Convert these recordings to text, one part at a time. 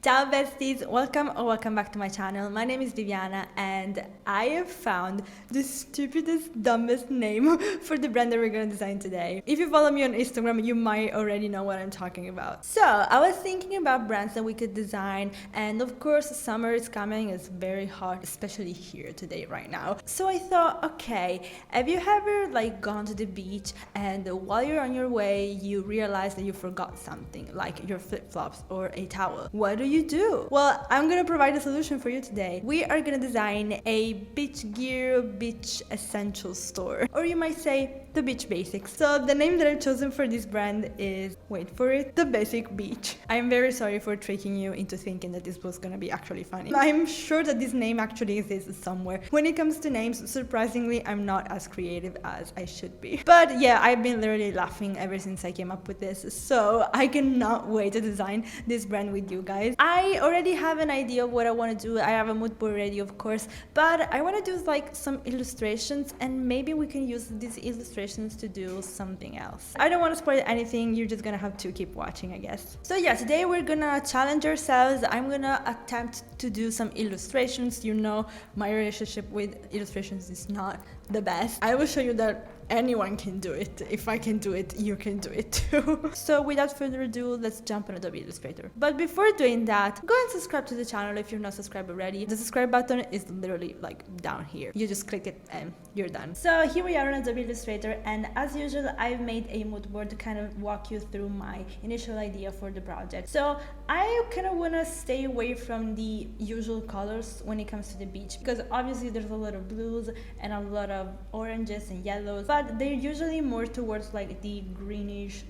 Ciao besties, welcome or welcome back to my channel. My name is Viviana and I have found the stupidest, dumbest name for the brand that we're gonna design today. If you follow me on Instagram, you might already know what I'm talking about. So I was thinking about brands that we could design, and of course summer is coming, it's very hot, especially here today right now. So I thought, okay, have you ever gone to the beach and while you're on your way you realize that you forgot something, like your flip-flops or a towel? What do you do? Well, I'm gonna provide a solution for you today. We are gonna design a beach gear, beach essentials store, or you might say the beach basics. So the name that I've chosen for this brand is, wait for it, the Basic Beach. I'm very sorry for tricking you into thinking that this was gonna be actually funny. I'm sure that this name actually exists somewhere. When it comes to names, surprisingly, I'm not as creative as I should be. But yeah, I've been literally laughing ever since I came up with this, so I cannot wait to design this brand with you guys. I already have an idea of what I want to do. I have a mood board ready, of course, but I want to do some illustrations, and maybe we can use these illustrations to do something else. I don't want to spoil anything, you're just gonna have to keep watching, I guess. So yeah, today we're gonna challenge ourselves. I'm gonna attempt to do some illustrations. You know, my relationship with illustrations is not the best. I will show you that anyone can do it. If I can do it, you can do it too. So without further ado, let's jump on Adobe Illustrator. But before doing that, go and subscribe to the channel if you're not subscribed already. The subscribe button is literally down here. You just click it and you're done. So here we are on Adobe Illustrator, and as usual, I've made a mood board to kind of walk you through my initial idea for the project. So I kind of want to stay away from the usual colors when it comes to the beach, because obviously there's a lot of blues and a lot of oranges and yellows, but they're usually more towards the greenish,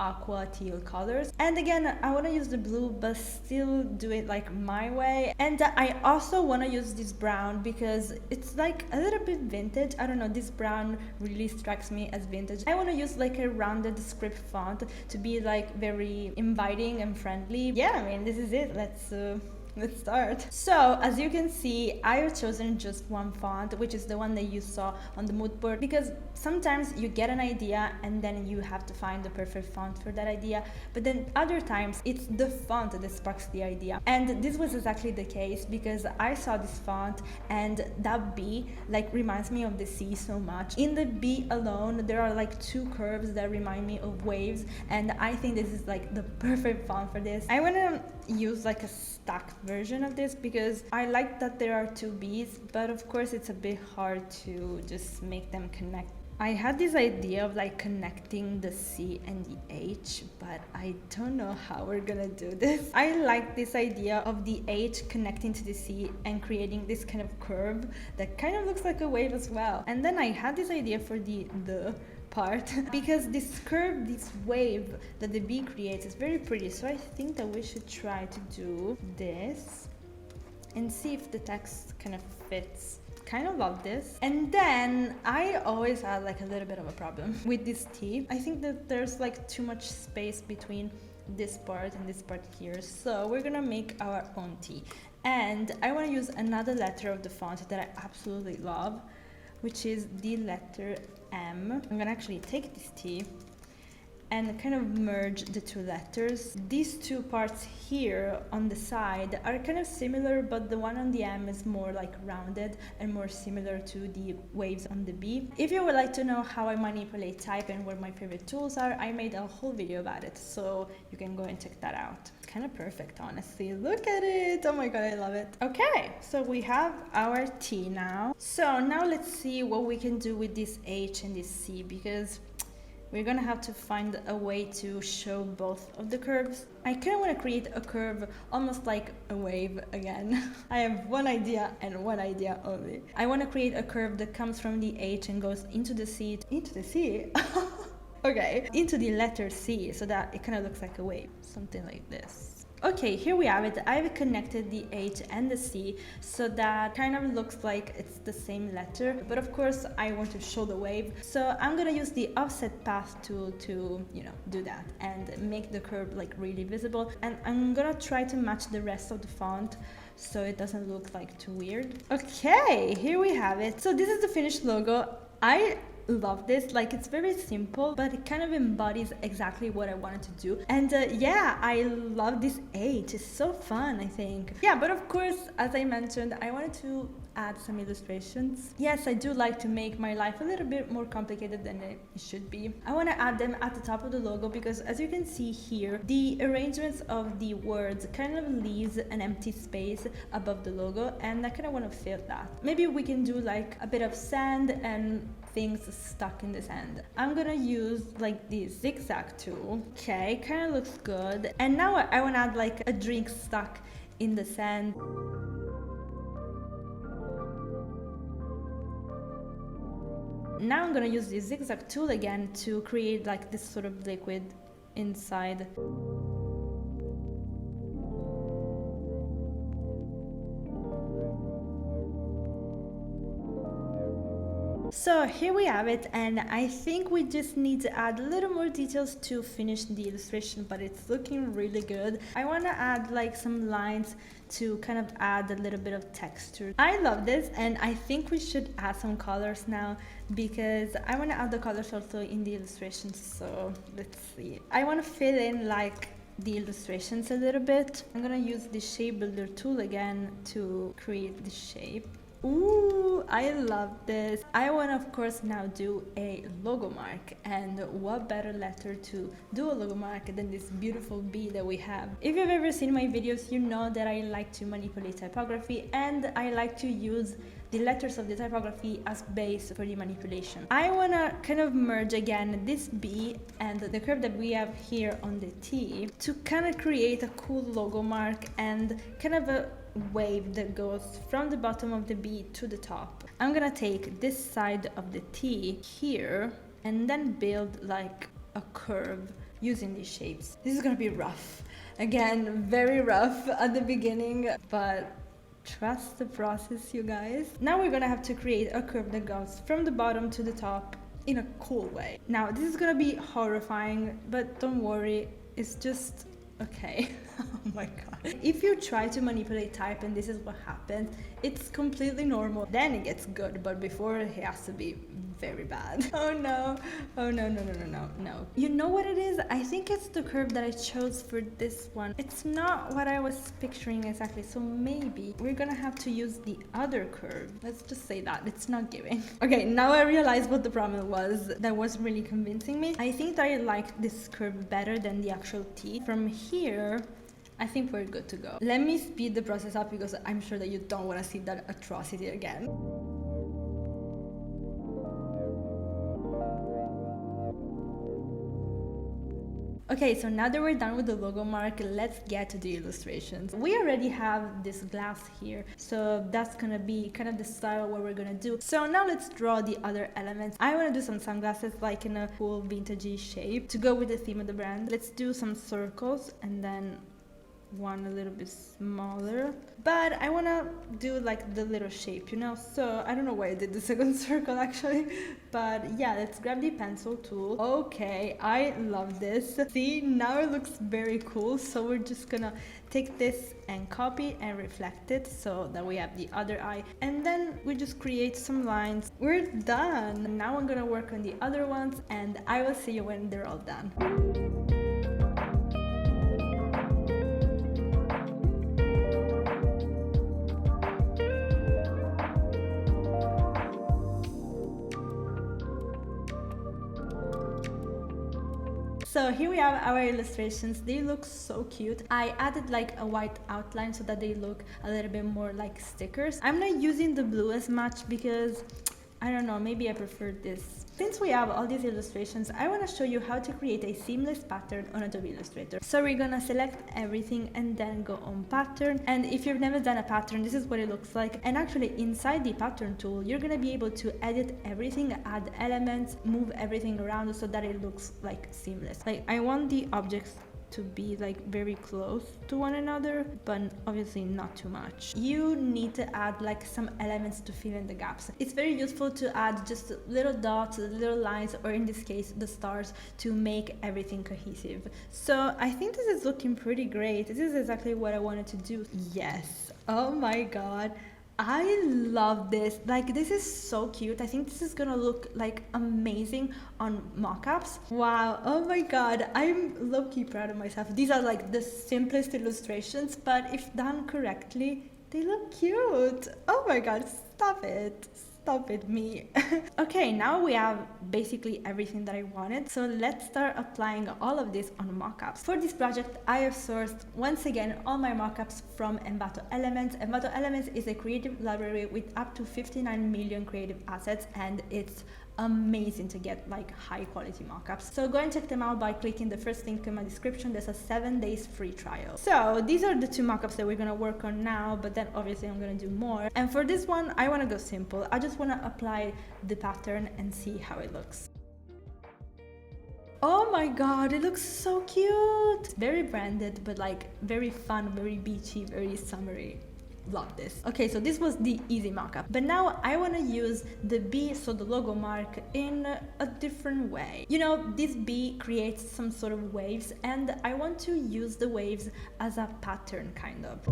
aqua teal colors. And again, I want to use the blue but still do it my way. And I also want to use this brown because it's a little bit vintage. I don't know, this brown really strikes me as vintage. I want to use a rounded script font to be very inviting and friendly. Yeah, I mean, this is it. Let's start. So as you can see, I have chosen just one font, which is the one that you saw on the mood board, because sometimes you get an idea and then you have to find the perfect font for that idea, but then other times it's the font that sparks the idea. And this was exactly the case, because I saw this font and that B reminds me of the sea so much. In the B alone there are two curves that remind me of waves, and I think this is the perfect font for this. I want to use a stacked version of this because I like that there are two B's, but of course it's a bit hard to just make them connect. I had this idea of connecting the C and the H, but I don't know how we're gonna do this. I like this idea of the H connecting to the C and creating this kind of curve that kind of looks like a wave as well. And then I had this idea for the part because this curve, this wave that the B creates is very pretty, so I think that we should try to do this and see if the text kind of fits. Kind of love this. And then I always had a little bit of a problem with this T. I think that there's too much space between this part and this part here, so we're gonna make our own T. And I want to use another letter of the font that I absolutely love, which is the letter M. I'm gonna actually take this T and kind of merge the two letters. These two parts here on the side are kind of similar, but the one on the M is more rounded and more similar to the waves on the B. If you would like to know how I manipulate type and what my favorite tools are, I made a whole video about it, so you can go and check that out. Kind of perfect, honestly. Look at it. Oh my god, I love it. Okay, so we have our T now. So now let's see what we can do with this H and this C, because we're gonna have to find a way to show both of the curves. I kind of want to create a curve almost like a wave again. I have one idea and one idea only. I want to create a curve that comes from the H and goes into the C. Into the C? Okay, into the letter C, so that it kind of looks like a wave, something like this. Okay, here we have it. I've connected the H and the C so that kind of looks like it's the same letter, but of course I want to show the wave, so I'm gonna use the offset path tool to, do that and make the curve really visible. And I'm gonna try to match the rest of the font so it doesn't look too weird. Okay, here we have it. So this is the finished logo. I love this. Like, it's very simple, but it kind of embodies exactly what I wanted to do. And yeah, I love this age. It's so fun, I think. Yeah, but of course, as I mentioned, I wanted to add some illustrations. Yes, I do like to make my life a little bit more complicated than it should be. I want to add them at the top of the logo because, as you can see here, the arrangements of the words kind of leaves an empty space above the logo, and I kind of want to fill that. Maybe we can do like a bit of sand and things stuck in the sand. I'm gonna use like the zigzag tool. Okay, kind of looks good. And now I want to add like a drink stuck in the sand. Now I'm gonna use the zigzag tool again to create like this sort of liquid inside. So here we have it, and I think we just need to add a little more details to finish the illustration, but it's looking really good. I want to add like some lines to kind of add a little bit of texture. I love this, and I think we should add some colors now because I want to add the colors also in the illustrations. So let's see. I want to fill in like the illustrations a little bit. I'm gonna use the shape builder tool again to create the shape. Ooh, I love this. I want to, of course, now do a logo mark, and what better letter to do a logo mark than this beautiful B that we have. If you've ever seen my videos, you know that I like to manipulate typography, and I like to use the letters of the typography as base for the manipulation. I want to kind of merge again this B and the curve that we have here on the T to kind of create a cool logo mark and kind of a wave that goes from the bottom of the B to the top. I'm gonna take this side of the T here and then build like a curve using these shapes. This is gonna be rough. Again, very rough at the beginning, but trust the process, you guys. Now we're gonna have to create a curve that goes from the bottom to the top in a cool way. Now this is gonna be horrifying, but don't worry, it's just okay. Oh my god. If you try to manipulate type and this is what happens, it's completely normal. Then it gets good, but before it has to be very bad. Oh no. Oh no, no, no, no, no, no. You know what it is? I think it's the curve that I chose for this one. It's not what I was picturing exactly, so maybe we're gonna have to use the other curve. Let's just say that. It's not giving. Okay, now I realize what the problem was. That wasn't really convincing me. I think that I like this curve better than the actual T. From here, I think we're good to go. Let me speed the process up because I'm sure that you don't want to see that atrocity again. Okay, so now that we're done with the logo mark, let's get to the illustrations. We already have this glass here, so that's gonna be kind of the style of what we're gonna do. So now let's draw the other elements. I wanna do some sunglasses like in a cool vintagey shape to go with the theme of the brand. Let's do some circles and then one a little bit smaller, but I want to do like the little shape, you know, so I don't know why I did the second circle actually, but yeah, let's grab the pencil tool. Okay, I love this. See, now it looks very cool, so we're just gonna take this and copy and reflect it so that we have the other eye, and then we just create some lines. We're done. Now I'm gonna work on the other ones, and I will see you when they're all done. So here we have our illustrations. They look so cute. I added like a white outline so that they look a little bit more like stickers. I'm not using the blue as much because I don't know, maybe I prefer this. Since we have all these illustrations, I want to show you how to create a seamless pattern on Adobe Illustrator. So we're gonna select everything and then go on pattern. And if you've never done a pattern, this is what it looks like. And actually inside the pattern tool, you're gonna be able to edit everything, add elements, move everything around so that it looks like seamless. Like I want the objects to be like very close to one another, but obviously not too much. You need to add like some elements to fill in the gaps. It's very useful to add just little dots, little lines, or in this case the stars, to make everything cohesive. So I think this is looking pretty great. This is exactly what I wanted to do. Yes, oh my god, I love this. Like, this is so cute. I think this is gonna look like amazing on mockups. Wow, oh my god, I'm low-key proud of myself. These are like the simplest illustrations, but if done correctly, they look cute. Oh my god, stop it. Stop it, me. Okay, now we have basically everything that I wanted, so let's start applying all of this on mockups. For this project, I have sourced, once again, all my mockups from Envato Elements. Envato Elements is a creative library with up to 59 million creative assets, and it's amazing to get like high quality mockups. So go and check them out by clicking the first link in my description. There's a 7 days free trial. So these are the two mockups that we're gonna work on now, but then obviously I'm gonna do more. And for this one, I wanna go simple. I just wanna apply the pattern and see how it looks. Oh my god, it looks so cute! Very branded, but like very fun, very beachy, very summery. Love this. Okay, so this was the easy mockup, but now I want to use the bee, so the logo mark, in a different way. You know, this bee creates some sort of waves, and I want to use the waves as a pattern, kind of.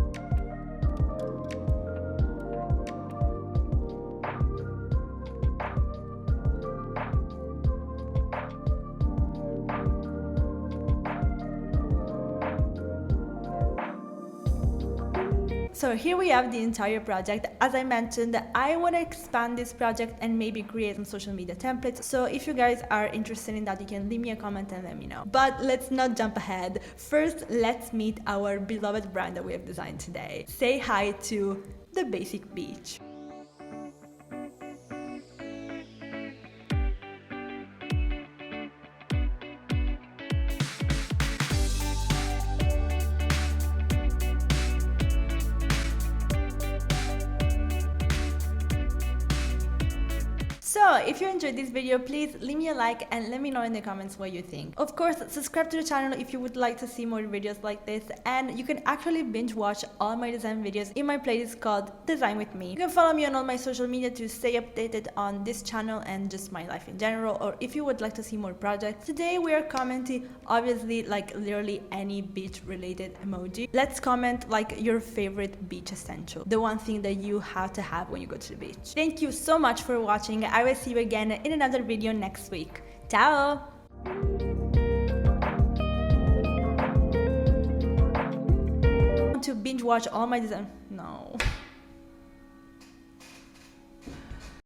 So here we have the entire project. As I mentioned, I want to expand this project and maybe create some social media templates. So if you guys are interested in that, you can leave me a comment and let me know. But let's not jump ahead. First, let's meet our beloved brand that we have designed today. Say hi to the Basic Beach. So if you enjoyed this video, please leave me a like and let me know in the comments what you think. Of course, subscribe to the channel if you would like to see more videos like this, and you can actually binge watch all my design videos in my playlist called Design With Me. You can follow me on all my social media to stay updated on this channel and just my life in general, or if you would like to see more projects. Today we are commenting obviously like literally any beach related emoji. Let's comment like your favorite beach essential, the one thing that you have to have when you go to the beach. Thank you so much for watching. I will see you again in another video next week. Ciao! To binge watch all my design.